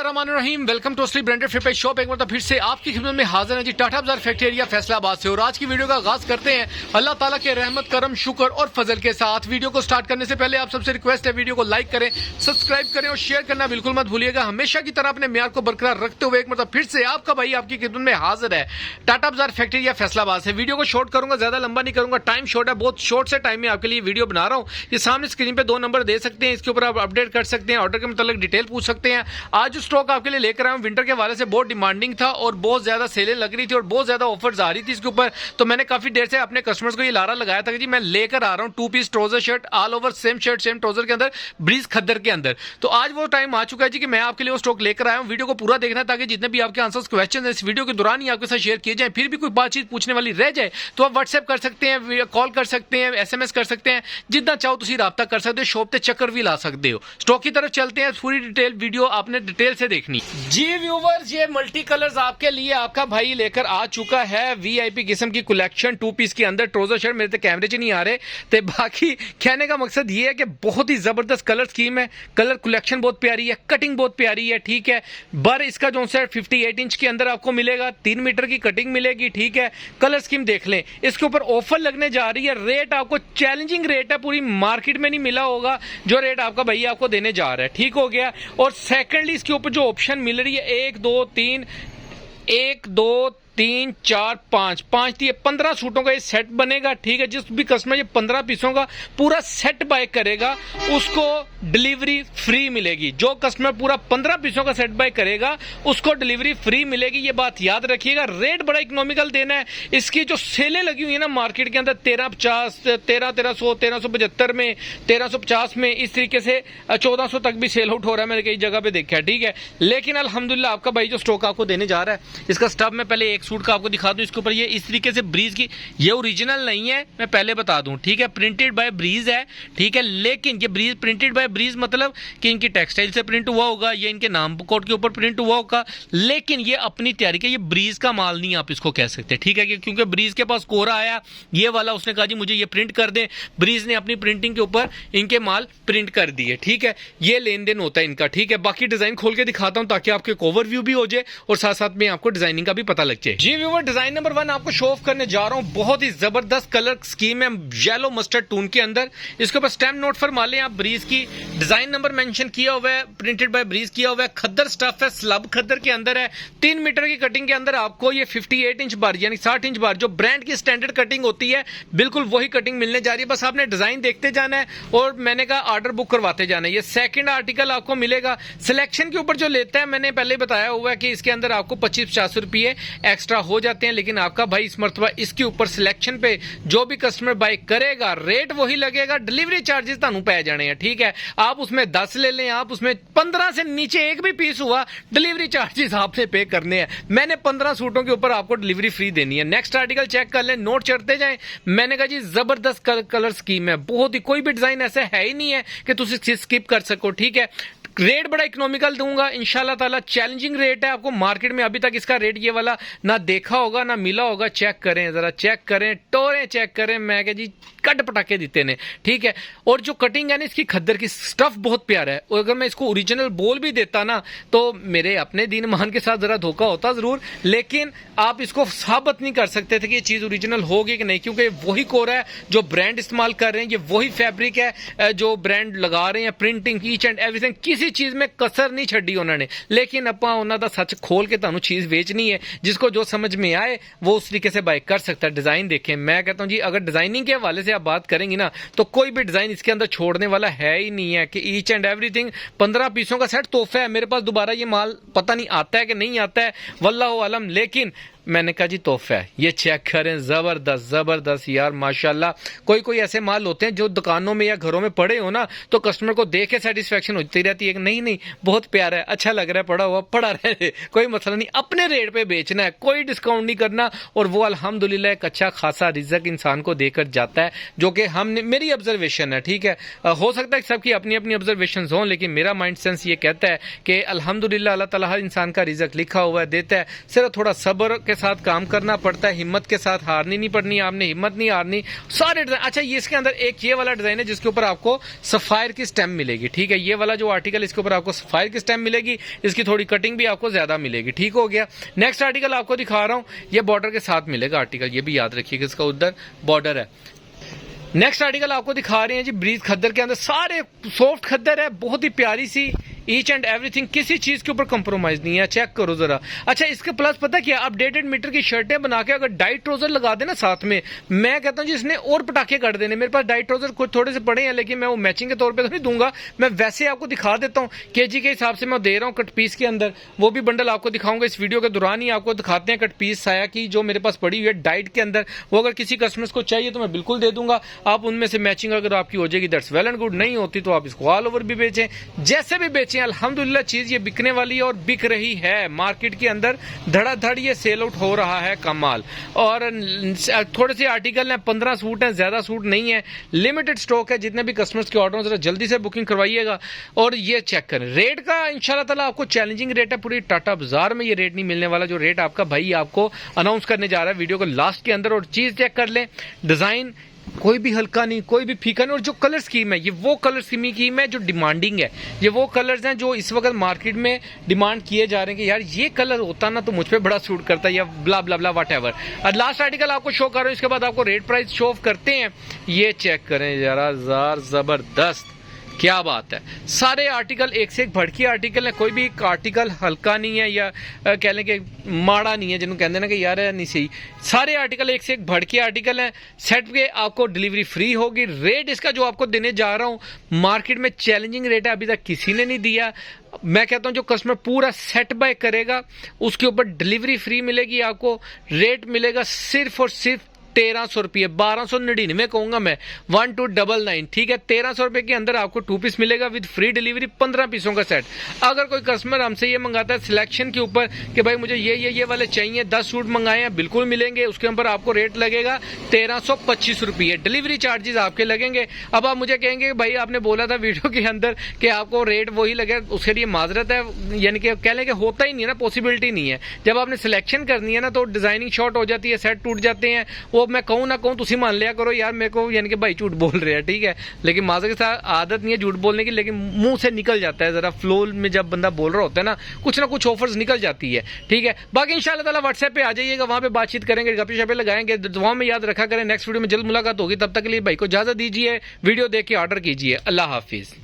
बिस्मिल्लाहिर्रहमानिर्रहीम। Welcome to असली branded flip shop. एक बार फिर से आपकी खिदमत में हाजिर है जी टाटा बाजार फैक्ट्री एरिया फैसलाबाद से। और आज की वीडियो का आगाज करते हैं अल्लाह ताला के रहमत करम शुक्र और फजल के साथ। वीडियो को स्टार्ट करने से पहले आप सबसे रिक्वेस्ट है वीडियो को लाइक करें, सब्सक्राइब करें और शेयर करना बिल्कुल मत भूलिएगा। हमेशा की तरह अपने म्यार को बरकरार रखते हुए एक मतलब फिर से आपका भाई आपकी खिदमत में हाजिर है टाटा बाजार फैक्ट्री एरिया फैसलाबाद से। वीडियो को शॉर्ट करूंगा, ज्यादा लंबा नहीं करूंगा, टाइम शॉर्ट है, बहुत शॉर्ट से टाइम में आपके लिए वीडियो बना रहा हूँ। ये सामने स्क्रीन पे 2 नंबर दे सकते हैं, इसके ऊपर आप अपडेट कर सकते हैं, ऑर्डर के मतलब डिटेल पूछ सकते हैं। आज जो स्टॉक आपके लिए लेकर आया हूं विंटर के हवाले से बहुत डिमांडिंग था और बहुत ज्यादा सेलें लग रही थी और बहुत ज्यादा ऑफर्स आ रही थी इसके ऊपर। तो मैंने काफी देर से अपने कस्टमर्स को ये लारा लगाया था कि जी मैं लेकर आ रहा हूं 2 piece trouser shirt all over same shirt same trouser के अंदर ब्रीज खद्दर के अंदर। तो आज वो टाइम आ चुका है जी कि मैं आपके लिए वो स्टॉक लेकर आया हूं। वीडियो को पूरा देखना ताकि जितने भी आपके आंसर्स क्वेश्चन है इस वीडियो के दौरान ही आपके साथ शेयर किए जाए। फिर भी कोई बातचीत पूछने वाली रह जाए तो आप व्हाट्सएप कर सकते हैं, कॉल कर सकते हैं, SMS कर सकते हैं, जितना चाहो तुम राब्ता कर सकते हो, शॉप पे चक्कर भी ला सकते हो। स्टॉक की तरफ चलते हैं, पूरी डिटेल वीडियो आपने डिटेल से देखनी जी व्यूवर्स। ये मल्टी कलर्स आपके लिए आपका भाई लेकर आ चुका है VIP किस्म की कलेक्शन 2 पीस के अंदर ट्राउजर शर्ट। मेरे तो कैमरे च नहीं आ रहे तो बाकी कहने का मकसद ये है कि बहुत ही जबरदस्त कलर स्कीम है, कलर कलेक्शन बहुत प्यारी है, कटिंग बहुत प्यारी है, ठीक है। बर इसका जो है 58 इंच के अंदर आपको मिलेगा, 3 मीटर की कटिंग मिलेगी, ठीक है। कलर स्कीम देख लें, इसके ऊपर ऑफर लगने जा रही है। रेट आपको चैलेंजिंग रेट है, पूरी मार्केट में नहीं मिला होगा जो रेट आपका भैया आपको देने जा रहा है, ठीक हो गया। और सेकेंडली इसके ऊपर जो ऑप्शन मिल रही है 1 2 3 1 2 3 4 5 दिए 15 सूटों का ये सेट बनेगा, ठीक है। जिस भी कस्टमर ये 15 पीसों का पूरा सेट बाय करेगा उसको डिलीवरी फ्री मिलेगी। जो कस्टमर पूरा 15 पीसों का सेट बाय करेगा उसको डिलीवरी फ्री मिलेगी, ये बात याद रखिएगा। रेट बड़ा इकोनॉमिकल देना है। इसकी जो सेलें लगी हुई है ना मार्केट के अंदर 1350 1300 1375 में 1350 में, इस तरीके से 1400 तक भी सेल आउट हो रहा है, मैंने कई जगह पे देखा है, ठीक है। लेकिन अल्हम्दुलिल्लाह आपका भाई जो स्टॉक आपको देने जा रहा है इसका स्टफ में पहले एक सूट का आपको दिखा दूं। इसके ऊपर ये इस तरीके से ब्रीज की, ये ओरिजिनल नहीं है मैं पहले बता दूं, ठीक है। प्रिंटेड बाय ब्रीज है, ठीक है। लेकिन ये ब्रीज प्रिंटेड बाय ब्रीज मतलब कि इनकी टेक्सटाइल से प्रिंट हुआ होगा, ये इनके नाम कोड के ऊपर प्रिंट हुआ होगा, लेकिन ये अपनी तैयारी का, ये ब्रीज का माल नहीं आप इसको कह सकते, ठीक है। क्योंकि ब्रीज के पास कोरा आया ये वाला, उसने कहा जी मुझे ये प्रिंट कर दे, ब्रीज ने अपनी प्रिंटिंग के ऊपर इनके माल प्रिंट कर दिए, ठीक है। ये लेन देन होता है इनका, ठीक है। बाकी डिजाइन खोल के दिखाता हूं ताकि आपके ओवरव्यू भी हो जाए और साथ साथ में आपको डिजाइनिंग का भी पता लग जाए जी व्यूअर। डिजाइन नंबर 1 आपको शो ऑफ करने जा रहा हूं, बहुत ही जबरदस्त कलर स्कीम है येलो मस्टर्ड टून के अंदर। इसके ऊपर स्टैम्प नोट फरमा लें आप, ब्रीज की डिजाइन नंबर मेंशन किया हुआ है, प्रिंटेड बाय ब्रीज किया हुआ है, खद्दर स्टफ है, स्लब खद्दर के अंदर है, 3 मीटर की कटिंग के अंदर आपको ये 58 इंच बार यानी 60 इंच बार जो ब्रांड की स्टैंडर्ड कटिंग होती है बिल्कुल वही कटिंग मिलने जा रही है। बस आपने डिजाइन देखते जाना है और मैंने कहा ऑर्डर बुक करवाते जाना है। ये सेकंड आर्टिकल आपको मिलेगा। सिलेक्शन के ऊपर जो लेता है मैंने पहले बताया हुआ है कि इसके अंदर आपको 25-50 रुपये एक्स्ट्रा हो जाते हैं, लेकिन आपका भाई इस मर्तबा इसके ऊपर सिलेक्शन पे जो भी कस्टमर बाय करेगा रेट वही लगेगा, डिलीवरी चार्जेस तानू पै जाने हैं, ठीक है। आप उसमें 10 ले लें, आप उसमें 15 से नीचे एक भी पीस हुआ डिलीवरी चार्जेस आपने पे करने हैं। मैंने 15 सूटों के ऊपर आपको डिलीवरी फ्री देनी है। नेक्स्ट आर्टिकल चेक कर लें, नोट चढ़ते जाएं। मैंने कहा जी जबरदस्त कलर स्कीम है, बहुत ही, कोई भी डिजाइन ऐसा है ही नहीं है कि तुम स्किप कर सको, ठीक है। रेट बड़ा इकोनॉमिकल दूंगा इंशाल्लाह ताला, चैलेंजिंग रेट है। आपको मार्केट में अभी तक इसका रेट ये वाला ना देखा होगा ना मिला होगा। चेक करें जरा, चेक करें, टोरे चेक करें, मैं कह जी कट पटाके देते ने, ठीक है। और जो कटिंग है ना इसकी खद्दर की, स्टफ बहुत प्यारा है। और अगर मैं इसको ओरिजिनल बोल भी देता ना तो मेरे अपने दीन मान के साथ जरा धोखा होता जरूर, लेकिन आप इसको साबित नहीं कर सकते थे कि ये चीज ओरिजिनल होगी कि नहीं, क्योंकि वही कोरा है जो ब्रांड इस्तेमाल कर रहे हैं, ये वही फैब्रिक है जो ब्रांड लगा रहे हैं, प्रिंटिंग ईच एंड एवरीथिंग, किसी चीज में कसर नहीं छड़ी उन्होंने। लेकिन अपा उन्होंने दा सच खोल के तानू चीज बेचनी है, जिसको जो समझ में आए वो उस तरीके से बाय कर सकता है। डिजाइन देखें, मैं कहता हूं जी अगर डिजाइनिंग के हवाले से आप बात करेंगी ना तो कोई भी डिजाइन इसके अंदर छोड़ने वाला है ही नहीं है कि ईच एंड एवरीथिंग 15 पीसों का सेट तोहफा है। मेरे पास दोबारा ये माल पता नहीं आता है कि नहीं आता है, वल्लाहु आलम, लेकिन मैंने कहा जी तोहफा है। ये चेक करें, जबरदस्त जबरदस्त यार माशाल्लाह। कोई ऐसे माल होते हैं जो दुकानों में या घरों में पड़े हो ना तो कस्टमर को देख के सेटिस्फेक्शन होती रहती है कि नहीं बहुत प्यारा है, अच्छा लग रहा है, पड़ा हुआ पड़ा रहे, कोई मसला नहीं, अपने रेट पे बेचना है, कोई डिस्काउंट नहीं करना। और वो अल्हम्दुलिल्लाह एक अच्छा खासा रिजक इंसान को देकर जाता है, जो कि हमने, मेरी ऑब्जर्वेशन है, ठीक है। हो सकता है सबकी अपनी अपनी ऑब्जर्वेशन हो, लेकिन मेरा माइंड सेंस ये कहता है कि अल्हम्दुलिल्लाह अल्लाह ताला हर इंसान का रिजक लिखा हुआ है, देता है, सिर्फ थोड़ा सब्र के के साथ काम करना पड़ता है, हिम्मत के साथ हारनी नहीं पड़नी, आपने हिम्मत नहीं हारनी। सारे डिजाइन, अच्छा ये इसके अंदर एक ये वाला डिजाइन है जिसके ऊपर आपको सफायर की स्टेम मिलेगी, ठीक है। ये वाला जो आर्टिकल इसके ऊपर आपको सफायर की स्टेम मिलेगी, इसकी थोड़ी कटिंग भी आपको ज्यादा मिलेगी, ठीक हो गया। नेक्स्ट आर्टिकल आपको दिखा रहा हूं, ये बॉर्डर के साथ मिलेगा आर्टिकल, ये भी याद रखिएगा, इसका उधर बॉर्डर है। नेक्स्ट आर्टिकल आपको दिखा रहे हैं जी ब्रीज खद्दर के अंदर, सारे सॉफ्ट खद्दर है, बहुत ही प्यारी सी, ईच एंड एवरीथिंग, किसी चीज के ऊपर कंप्रोमाइज नहीं है, चेक करो जरा। अच्छा इसके प्लस पता क्या, अपडेटेड मीटर की शर्टें बना के अगर डाइट ट्राउजर लगा देना साथ में, मैं कहता हूं जी इसने और पटाखे कर देने। मेरे पास डाइट ट्राउजर कुछ थोड़े से पड़े हैं, लेकिन मैं वो मैचिंग के तौर पे तो नहीं दूंगा, मैं वैसे आपको दिखा देता हूं, केजी के हिसाब से मैं दे रहा हूं कट पीस के अंदर। वो भी बंडल आपको दिखाऊंगा इस वीडियो के दौरान ही, आपको दिखाते हैं कट पीस साया की जो मेरे पास पड़ी हुई है डाइट के अंदर। वो अगर किसी कस्टमर्स को चाहिए तो मैं बिल्कुल दे दूंगा, आप उनमें से मैचिंग अगर आपकी हो जाएगी दैट्स वेल एंड गुड, नहीं होती तो आप इसको ऑल ओवर भी बेचें, जैसे भी बेचें। अल्हम्दुलिल्लाह चीज ये बिकने वाली है और बिक रही है मार्केट के अंदर, धड़ाधड़ ये सेल आउट हो रहा है कमाल। और थोड़े से आर्टिकल हैं, 15 सूट हैं, ज्यादा सूट नहीं है, लिमिटेड स्टॉक है। जितने भी कस्टमर्स के ऑर्डर जरा जल्दी से बुकिंग करवाइएगा। और ये चेक करें रेट का, इंशाल्लाह ताला आपको चैलेंजिंग रेट है, पूरी टाटा बाजार में ये रेट नहीं मिलने वाला जो रेट आपका भाई आपको अनाउंस करने जा रहा है वीडियो को लास्ट के अंदर। और चीज चेक कर लें, डिजाइन कोई भी हल्का नहीं, कोई भी फीका नहीं। और जो कलर स्कीम है, ये वो कलर स्कीम है जो डिमांडिंग है, ये वो कलर्स हैं जो इस वक्त मार्केट में डिमांड किए जा रहे हैं कि यार ये कलर होता ना तो मुझ पे बड़ा सूट करता है, या ब्ला ब्ला ब्ला वट एवर। और लास्ट आर्टिकल आपको शो कर रहा हूं, इसके बाद आपको रेट प्राइस शो ऑफ करते हैं। ये चेक करें जरा, जबरदस्त, क्या बात है। सारे आर्टिकल एक से एक भड़की आर्टिकल है, कोई भी एक आर्टिकल हल्का नहीं है या कह लें कि माड़ा नहीं है, जिन्होंने कहते हैं ना कि यार नहीं सही। सारे आर्टिकल एक से एक भड़की आर्टिकल है। सेट पे आपको डिलीवरी फ्री होगी। रेट इसका जो आपको देने जा रहा हूं मार्केट में चैलेंजिंग रेट है, अभी तक किसी ने नहीं दिया। मैं कहता हूं जो कस्टमर पूरा सेट बाय करेगा उसके ऊपर डिलीवरी फ्री मिलेगी आपको। रेट मिलेगा सिर्फ और सिर्फ 1300 रुपये, 1299 कहूंगा मैं, 1299, ठीक है। 1300 रुपए के अंदर आपको 2 पीस मिलेगा विद फ्री डिलीवरी, 15 पीसों का सेट। अगर कोई कस्टमर हमसे ये मंगाता है सिलेक्शन के ऊपर कि भाई मुझे ये वाले चाहिए, 10 सूट मंगाए हैं, बिल्कुल मिलेंगे। उसके ऊपर आपको रेट लगेगा 1325 रुपये, डिलीवरी चार्जेस आपके लगेंगे। अब आप मुझे कहेंगे भाई आपने बोला था वीडियो के अंदर कि आपको रेट वही लगे, उसके लिए माजरत है, यानी कि कह लें कि होता ही नहीं है ना, पॉसिबिलिटी नहीं है। जब आपने सिलेक्शन करनी है ना तो डिजाइनिंग शॉर्ट हो जाती है, सेट टूट जाते हैं। वो मैं कहूँ ना कहूँ तुसी मान लिया करो यार मेरे को, यानी कि भाई झूठ बोल रहे हैं, ठीक है। लेकिन माजर के साथ आदत नहीं है झूठ बोलने की, लेकिन मुंह से निकल जाता है जरा, फ्लो में जब बंदा बोल रहा होता है ना कुछ ऑफर्स निकल जाती है, ठीक है। बाकी इंशाल्लाह ताला व्हाट्सएप पे आ जाइएगा, वहां पे बातचीत करेंगे, गप्पे शप्पे लगाएंगे, दुआओं में याद रखा करें। नेक्स्ट वीडियो में जल्द मुलाकात होगी, तब तक के लिए भाई को इजाजत दीजिए, वीडियो देख के ऑर्डर कीजिए। अल्लाह हाफिज।